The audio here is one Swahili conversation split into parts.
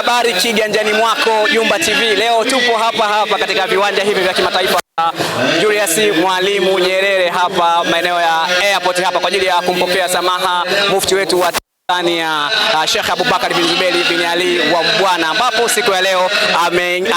habari kiganjani mwako Jumba TV. Leo tupo hapa katika viwanja hivi vya kimataifa Julius Mwalimu Nyerere hapa maeneo ya airport hapa kwa ajili ya kumpokea samaha mufti wetu wa Tanzania Sheikh Abubakar bin Zuberi bin Ali wa Mbwana, ambapo siku ya leo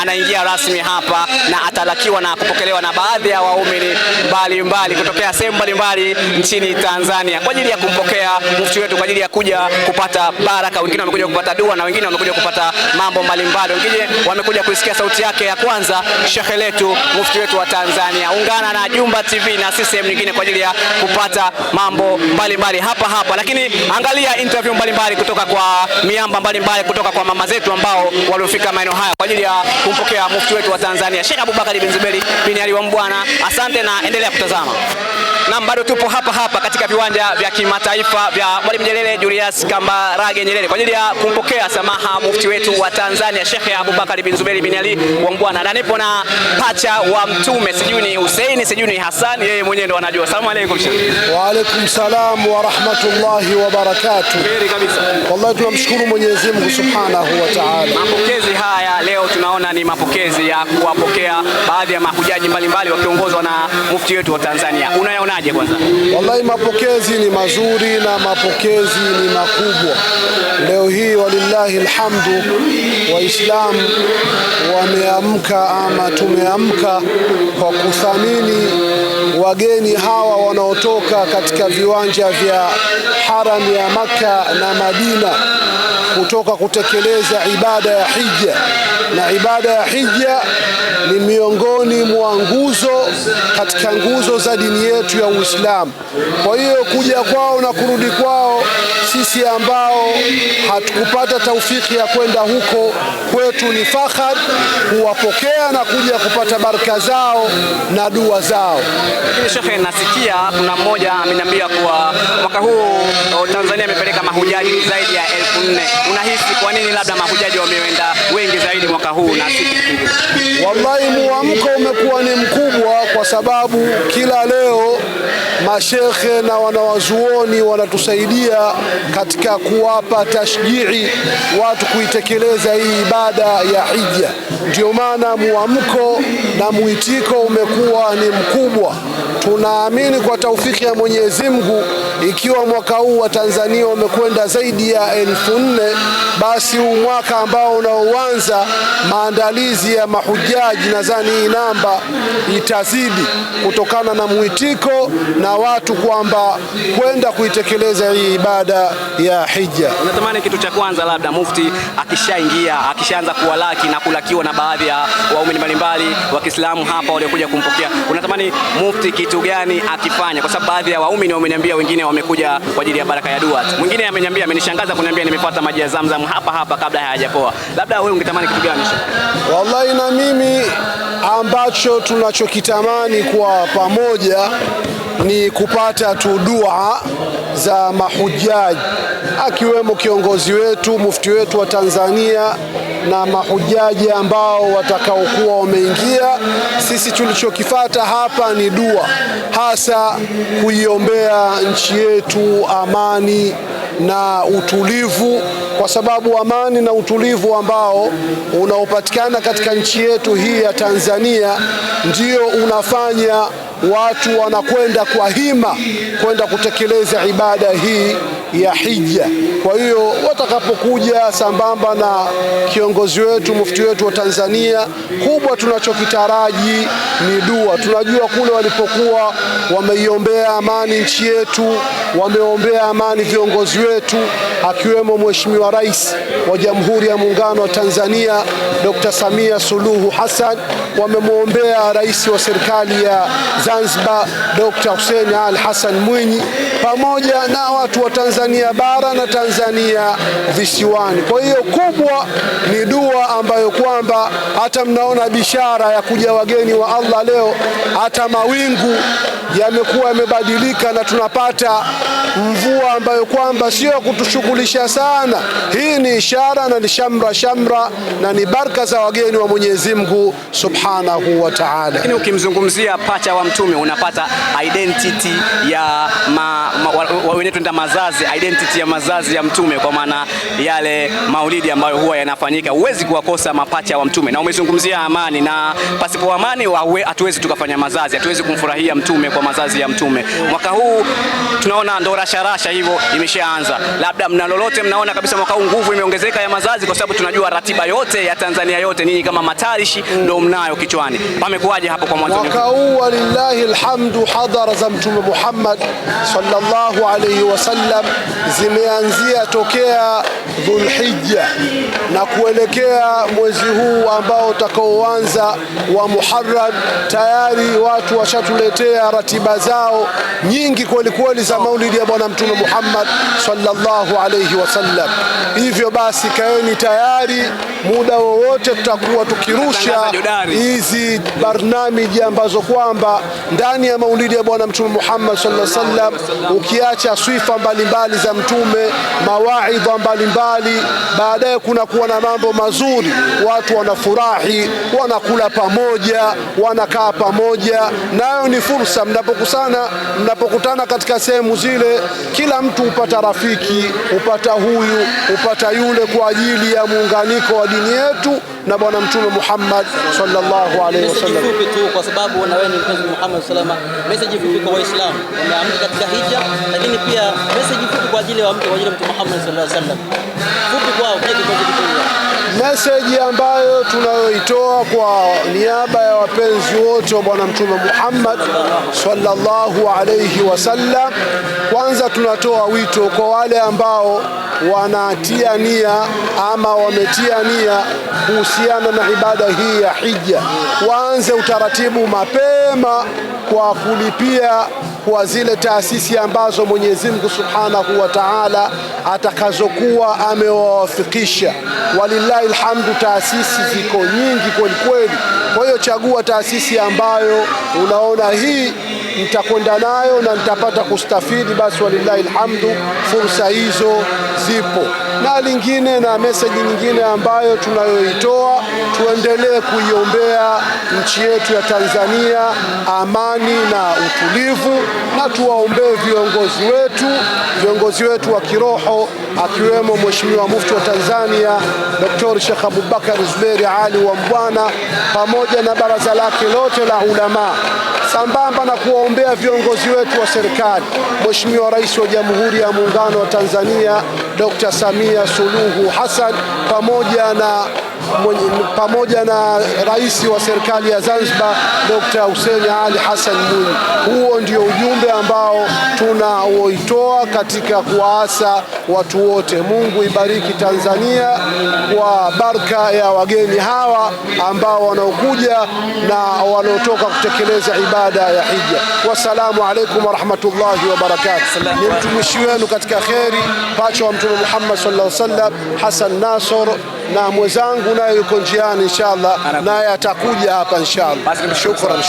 anaingia rasmi hapa na atalakiwa na kupokelewa na baadhi ya waumini mbalimbali kutokea sehemu mbalimbali nchini Tanzania kwa ajili ya kumpokea mufti wetu, kwa ajili ya kuja kupata baraka. Wengine wamekuja kupata dua na wengine wamekuja kupata mambo mbalimbali, wengine wamekuja kusikia sauti yake ya kwanza, Sheikh letu mufti wetu wa Tanzania. Ungana na Jumba TV na sisi sehemu nyingine kwa ajili ya kupata mambo mbalimbali hapa. Lakini angalia interview mbalimbali kutoka kwa miamba mbalimbali, kutoka kwa mama zetu ambao waliofika maeneo haya kwa ajili ya kumpokea mufti wetu wa Tanzania Sheikh Abubakar bin Zuberi bin Ali wa Mbwana. Asante na endelea kutazama. Na bado tupo hapa katika viwanja vya kimataifa vya Mwalimu Nyerere Julius Kambarage Nyerere kwa ajili ya kumpokea samaha mufti wetu wa Tanzania Sheikh Abubakar bin Zuberi bin Ali wa Mbwana. Na nipo na pacha wa Mtume, sijui ni Hussein, sijui ni Hassan, yeye mwenyewe ndo anajua. Asalamu alaykum Sheikh. Wa alaykum salam wa rahmatullahi wa barakatuh. Kabisa. Wallahi tunamshukuru Mwenyezi Mungu Subhanahu wa Ta'ala. Mapokezi haya leo tunaona ni mapokezi ya kuwapokea baadhi ya mahujaji mbalimbali wakiongozwa na mufti wetu wa Tanzania. Unayaonaje kwanza? Wallahi mapokezi ni mazuri na mapokezi ni makubwa. Leo hii walillahi alhamdu, Waislamu wameamka ama tumeamka kwa kuthamini wageni hawa wanaotoka katika viwanja vya haram ya Makka na Madina kutoka kutekeleza ibada ya hija. Na ibada ya hija ni miongoni mwa nguzo katika nguzo za dini yetu ya Uislamu. Kwa hiyo kuja kwao na kurudi kwao, sisi ambao hatukupata taufiki ya kwenda huko, kwetu ni fakhar kuwapokea na kuja kupata baraka zao na dua zao. Lakini Sheikh, nasikia kuna mmoja ameniambia kuwa mwaka huu Tanzania imepeleka mahujaji zaidi ya 1400. Unahisi kwa nini labda mahujaji wameenda wengi zaidi mwaka huu na siku nyingine? Wallahi muamko umekuwa ni mkubwa kwa sababu kila leo mashekhe na wanawazuoni wanatusaidia katika kuwapa tashjii watu kuitekeleza hii ibada ya hija. Ndio maana muamko na muitiko umekuwa ni mkubwa. Tunaamini kwa taufiki ya Mwenyezi Mungu, ikiwa mwaka huu wa Tanzania wamekwenda zaidi ya 1400, basi huu mwaka ambao unaoanza maandalizi ya mahujaji, nadhani hii namba itazidi kutokana na muitiko na watu kwamba kwenda kuitekeleza hii ibada ya hija. Unatamani kitu cha kwanza labda mufti akishaanza kuwalaki na kulakiwa na baadhi ya waumini mbalimbali wa Kiislamu hapa waliokuja kumpokea, unatamani mufti kitu gani akifanya? Kwa sababu baadhi ya waumini wameniambia wengine wamekuja kwa ajili ya baraka ya dua. Mwingine ameniambia, amenishangaza kuniambia nimepata maji ya Zamzam hapa kabla hayajapoa. Labda wewe ungetamani kitu gani? Wallahi na mimi ambacho tunachokitamani kwa pamoja ni kupata tu dua za mahujaji, akiwemo kiongozi wetu mufti wetu wa Tanzania na mahujaji ambao watakaokuwa wameingia. Sisi tulichokifuata hapa ni dua, hasa kuiombea nchi yetu amani na utulivu, kwa sababu amani na utulivu ambao unaopatikana katika nchi yetu hii ya Tanzania ndio unafanya watu wanakwenda kwa hima kwenda kutekeleza ibada hii ya hija. Kwa hiyo watakapokuja sambamba na kiongozi wetu mufti wetu wa Tanzania, kubwa tunachokitaraji ni dua. Tunajua kule walipokuwa wameiombea amani nchi yetu, wameombea amani viongozi wetu, akiwemo Mheshimiwa Rais wa Jamhuri ya Muungano wa Tanzania Dr. Samia Suluhu Hassan, wamemwombea rais wa serikali ya Zanzibar Dr. Hussein Ali Hassan Mwinyi, pamoja na watu wa Tanzania bara na Tanzania visiwani. Kwa hiyo kubwa ni dua ambayo kwamba hata mnaona bishara ya kuja wageni wa Allah leo, hata mawingu yamekuwa yamebadilika na tunapata mvua ambayo kwamba sio kutushughulikia kushughulisha sana. Hii ni ishara na ni shamra na ni baraka za wageni wa Mwenyezi Mungu Subhanahu wa Ta'ala. Lakini ukimzungumzia pacha wa Mtume unapata identity ya mazazi, identity ya mazazi ya Mtume, kwa maana yale maulidi ambayo huwa yanafanyika, huwezi kuwakosa mapacha wa Mtume. Na umezungumzia amani, na pasipo amani hatuwezi tukafanya mazazi, hatuwezi kumfurahia Mtume kwa mazazi ya Mtume. Mwaka huu tunaona ndo rasharasha hivyo imeshaanza, labda mna lolote mnaona kabisa mwaka huu nguvu imeongezeka ya mazazi? Kwa sababu tunajua ratiba yote ya Tanzania yote ninyi kama matarishi ndo mnayo kichwani. Pamekuwaje hapo kwa mwanzo? Mwaka huu walillahi alhamdu, hadhara za Mtume Muhammad sallallahu alayhi wasallam zimeanzia tokea Dhulhijja na kuelekea mwezi huu ambao utakaoanza wa Muharram. Tayari watu washatuletea ratiba zao nyingi kweli kweli za maulidi ya Bwana Mtume Muhammad sallallahu alayhi wasallam. Hivyo basi kaeni tayari, muda wowote tutakuwa tukirusha hizi barnamiji ambazo kwamba ndani ya maulidi ya Bwana Mtume Muhammad sallallahu alayhi wasallam, ukiacha sifa mbalimbali za Mtume, mawaidha mbalimbali, baadaye kuna kuwa na mambo mazuri, watu wanafurahi, wanakula pamoja, wanakaa pamoja. Nayo ni fursa, mnapokutana katika sehemu zile, kila mtu upata rafiki, upata huyu, upata yule, kwa ajili ya muunganiko wa dini yetu na Bwana Mtume Muhammad sallallahu alaihi wasallam. Message fupi tu, kwa sababu na wewe ni mpenzi Muhammad sallallahu alaihi wasallam, message fupi kwa Waislamu wameamka katika hija, lakini pia message fupi kwa ajili ya Mtume Muhammad sallallahu alaihi wasallam, fupi kwao, kile kilichokuja. Message ambayo tunayoitoa kwa niaba ya wapenzi wote wa Bwana Mtume Muhammad sallallahu alaihi wasallam, kwanza tunatoa wito kwa wale ambao wanatia nia ama wametia nia kuhusiana na ibada hii ya hija, waanze utaratibu mapema kwa kulipia kwa zile taasisi ambazo Mwenyezi Mungu Subhanahu wa Ta'ala atakazokuwa amewafikisha. Walillahi alhamdu, taasisi ziko nyingi kweli kweli. Kwa hiyo chagua taasisi ambayo unaona hii nitakwenda nayo na nitapata kustafidi, basi walillahi alhamdu, fursa hizo zipo. Na lingine na message nyingine ambayo tunayoitoa, tuendelee kuiombea nchi yetu ya Tanzania amani na utulivu, na tuwaombee viongozi wetu wa kiroho, akiwemo Mheshimiwa Mufti wa Tanzania Dr. Sheikh Abubakar Zuberi Ali wa Mbwana, pamoja na baraza lake lote la ulama, sambamba na kuwaombea viongozi wetu wa serikali, Mheshimiwa Rais wa Jamhuri ya Muungano wa Tanzania Dr. Samia Suluhu Hassan, pamoja na rais wa serikali ya Zanzibar Dr. Hussein Ali Hassan Mwinyi. Huo ndio ujumbe ambao tunaoitoa katika kuwaasa watu wote. Mungu ibariki Tanzania kwa baraka ya wageni hawa ambao wanaokuja na wanaotoka kutekeleza ibada ya hija. Wassalamu alaikum warahmatullahi wabarakatuh. Ni mtumishi wenu katika kheri, pacha wa Mtume Muhammad sallallahu alaihi wasallam, Hassan Nasor, na mwenzangu naye yuko njiani inshallah, naye atakuja hapa inshallah. Shukran.